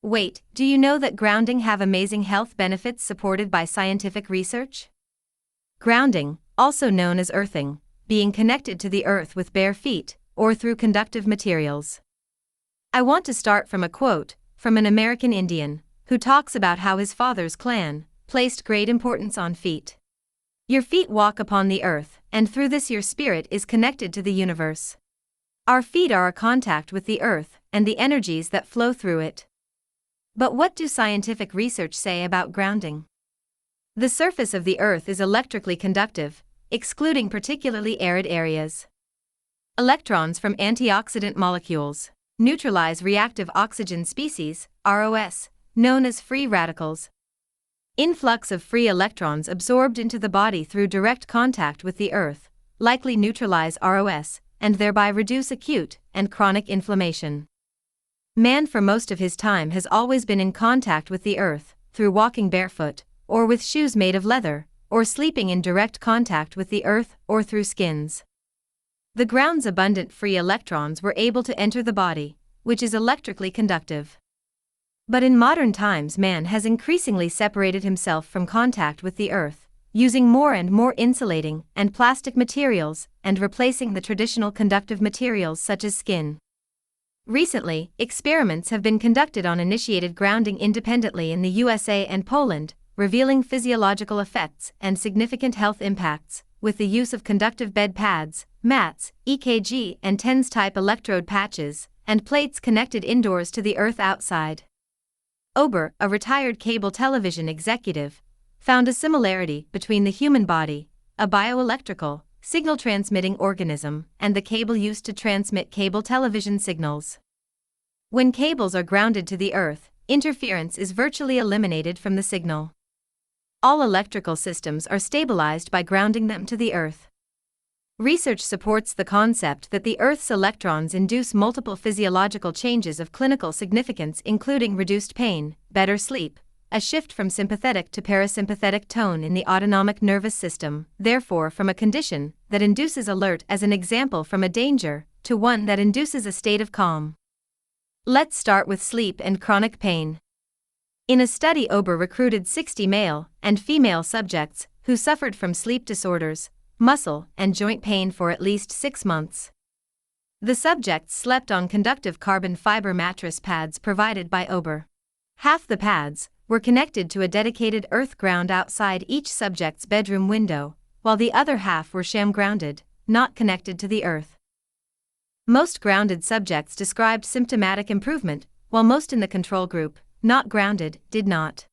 Wait, do you know that grounding have amazing health benefits supported by scientific research? Grounding, also known as earthing, being connected to the earth with bare feet, or through conductive materials. I want to start from a quote from an American Indian, who talks about how his father's clan placed great importance on feet. Your feet walk upon the earth, and through this your spirit is connected to the universe. Our feet are a contact with the earth and the energies that flow through it. But what do scientific research say about grounding? The surface of the earth is electrically conductive, excluding particularly arid areas. Electrons from antioxidant molecules neutralize reactive oxygen species, ROS, known as free radicals. Influx of free electrons absorbed into the body through direct contact with the earth likely neutralize ROS, and thereby reduce acute and chronic inflammation. Man for most of his time has always been in contact with the earth, through walking barefoot, or with shoes made of leather, or sleeping in direct contact with the earth, or through skins. The ground's abundant free electrons were able to enter the body, which is electrically conductive. But in modern times man has increasingly separated himself from contact with the earth, using more and more insulating and plastic materials and replacing the traditional conductive materials such as skin. Recently, experiments have been conducted on initiated grounding independently in the USA and Poland, revealing physiological effects and significant health impacts, with the use of conductive bed pads, mats, EKG and TENS-type electrode patches, and plates connected indoors to the earth outside. Ober, a retired cable television executive, found a similarity between the human body, a bioelectrical, signal-transmitting organism, and the cable used to transmit cable television signals. When cables are grounded to the earth, interference is virtually eliminated from the signal. All electrical systems are stabilized by grounding them to the earth. Research supports the concept that the Earth's electrons induce multiple physiological changes of clinical significance, including reduced pain, better sleep, a shift from sympathetic to parasympathetic tone in the autonomic nervous system, therefore from a condition that induces alert as an example from a danger, to one that induces a state of calm. Let's start with sleep and chronic pain. In a study, Ober recruited 60 male and female subjects who suffered from sleep disorders, muscle and joint pain for at least 6 months. The subjects slept on conductive carbon fiber mattress pads provided by Ober. Half the pads were connected to a dedicated earth ground outside each subject's bedroom window, while the other half were sham grounded, not connected to the earth. Most grounded subjects described symptomatic improvement, while most in the control group, not grounded, did not.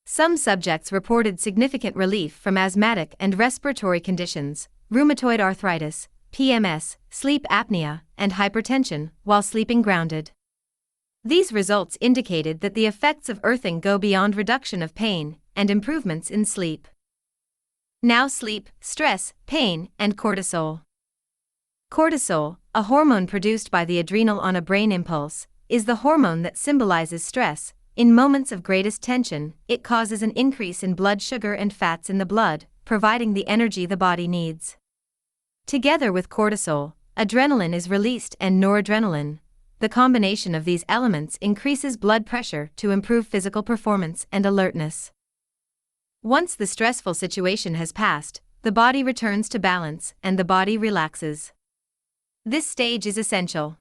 Some subjects reported significant relief from asthmatic and respiratory conditions, rheumatoid arthritis, PMS, sleep apnea, and hypertension, while sleeping grounded. These results indicated that the effects of earthing go beyond reduction of pain and improvements in sleep. Now sleep, stress, pain, and cortisol. Cortisol, a hormone produced by the adrenal on a brain impulse, is the hormone that symbolizes stress. In moments of greatest tension, it causes an increase in blood sugar and fats in the blood, providing the energy the body needs. Together with cortisol, adrenaline is released and noradrenaline. The combination of these elements increases blood pressure to improve physical performance and alertness. Once the stressful situation has passed, the body returns to balance and the body relaxes. This stage is essential.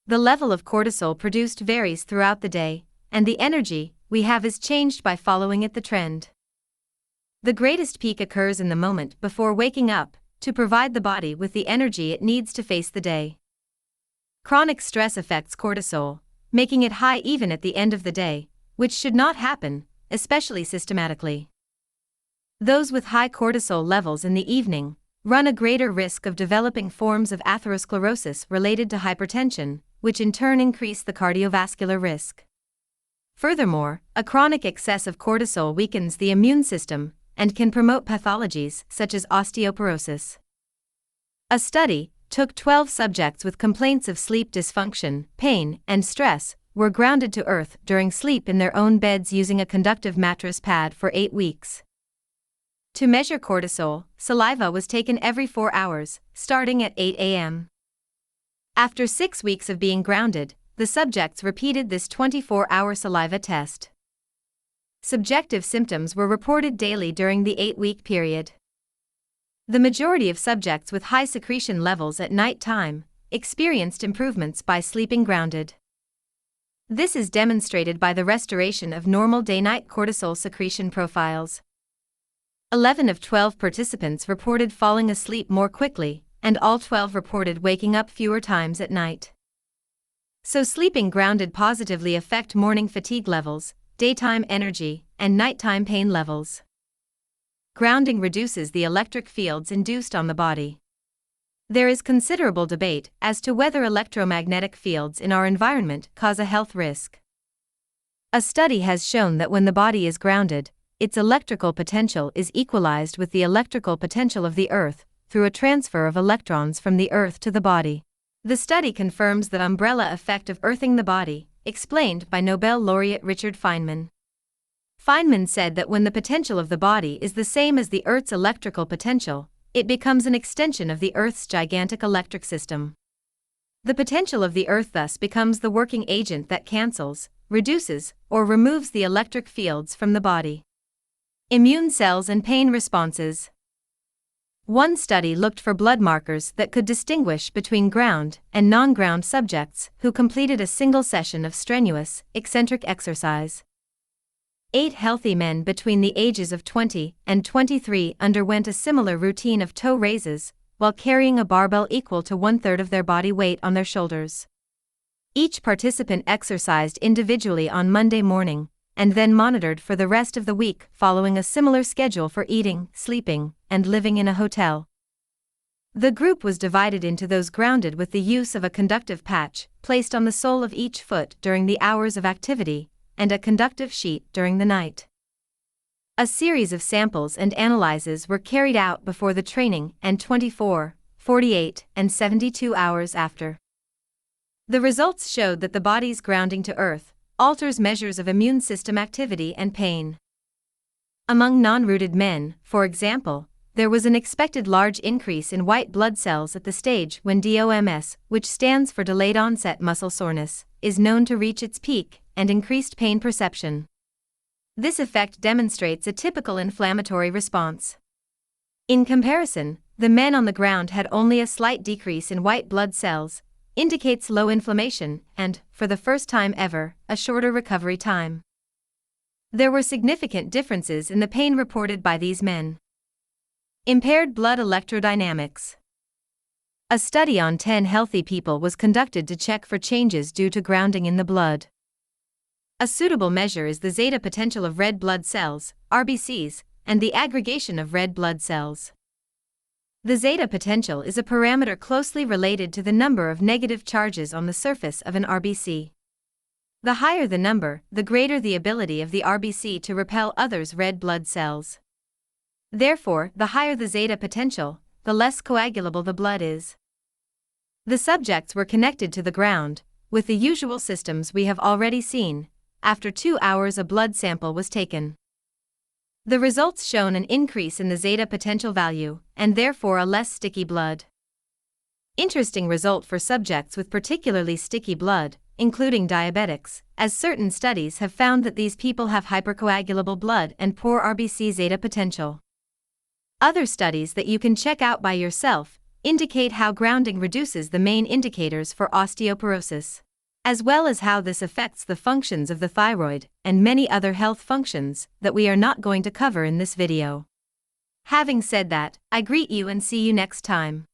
The level of cortisol produced varies throughout the day, and the energy we have is changed by following it the trend. The greatest peak occurs in the moment before waking up, to provide the body with the energy it needs to face the day. Chronic stress affects cortisol, making it high even at the end of the day, which should not happen, especially systematically. Those with high cortisol levels in the evening run a greater risk of developing forms of atherosclerosis related to hypertension, which in turn increase the cardiovascular risk. Furthermore, a chronic excess of cortisol weakens the immune system and can promote pathologies such as osteoporosis. A study took 12 subjects with complaints of sleep dysfunction, pain, and stress, were grounded to earth during sleep in their own beds using a conductive mattress pad for 8 weeks. To measure cortisol, saliva was taken every 4 hours, starting at 8 a.m. After 6 weeks of being grounded, the subjects repeated this 24-hour saliva test. Subjective symptoms were reported daily during the 8-week period. The majority of subjects with high secretion levels at night time experienced improvements by sleeping grounded. This is demonstrated by the restoration of normal day-night cortisol secretion profiles. 11 of 12 participants reported falling asleep more quickly, and all 12 reported waking up fewer times at night. So sleeping grounded positively affect morning fatigue levels, daytime energy, and nighttime pain levels. Grounding reduces the electric fields induced on the body. There is considerable debate as to whether electromagnetic fields in our environment cause a health risk. A study has shown that when the body is grounded, its electrical potential is equalized with the electrical potential of the Earth through a transfer of electrons from the Earth to the body. The study confirms the umbrella effect of earthing the body, explained by Nobel laureate Richard Feynman. Feynman said that when the potential of the body is the same as the Earth's electrical potential, it becomes an extension of the Earth's gigantic electric system. The potential of the Earth thus becomes the working agent that cancels, reduces, or removes the electric fields from the body. Immune cells and pain responses. One study looked for blood markers that could distinguish between ground and non-ground subjects who completed a single session of strenuous, eccentric exercise. 8 healthy men between the ages of 20 and 23 underwent a similar routine of toe raises, while carrying a barbell equal to 1/3 of their body weight on their shoulders. Each participant exercised individually on Monday morning, and then monitored for the rest of the week following a similar schedule for eating, sleeping, and living in a hotel. The group was divided into those grounded with the use of a conductive patch placed on the sole of each foot during the hours of activity, and a conductive sheet during the night. A series of samples and analyses were carried out before the training and 24, 48, and 72 hours after. The results showed that the body's grounding to earth alters measures of immune system activity and pain. Among non-rooted men, for example, there was an expected large increase in white blood cells at the stage when DOMS, which stands for delayed onset muscle soreness, is known to reach its peak, and increased pain perception. This effect demonstrates a typical inflammatory response. In comparison, the men on the ground had only a slight decrease in white blood cells, indicates low inflammation, and, for the first time ever, a shorter recovery time. There were significant differences in the pain reported by these men. Impaired blood electrodynamics. A study on 10 healthy people was conducted to check for changes due to grounding in the blood. A suitable measure is the zeta potential of red blood cells, RBCs, and the aggregation of red blood cells. The zeta potential is a parameter closely related to the number of negative charges on the surface of an RBC. The higher the number, the greater the ability of the RBC to repel others' red blood cells. Therefore, the higher the zeta potential, the less coagulable the blood is. The subjects were connected to the ground, with the usual systems we have already seen. After 2 hours a blood sample was taken. The results shown an increase in the zeta potential value, and therefore a less sticky blood. Interesting result for subjects with particularly sticky blood, including diabetics, as certain studies have found that these people have hypercoagulable blood and poor RBC zeta potential. Other studies that you can check out by yourself indicate how grounding reduces the main indicators for osteoporosis, as well as how this affects the functions of the thyroid and many other health functions that we are not going to cover in this video. Having said that, I greet you and see you next time.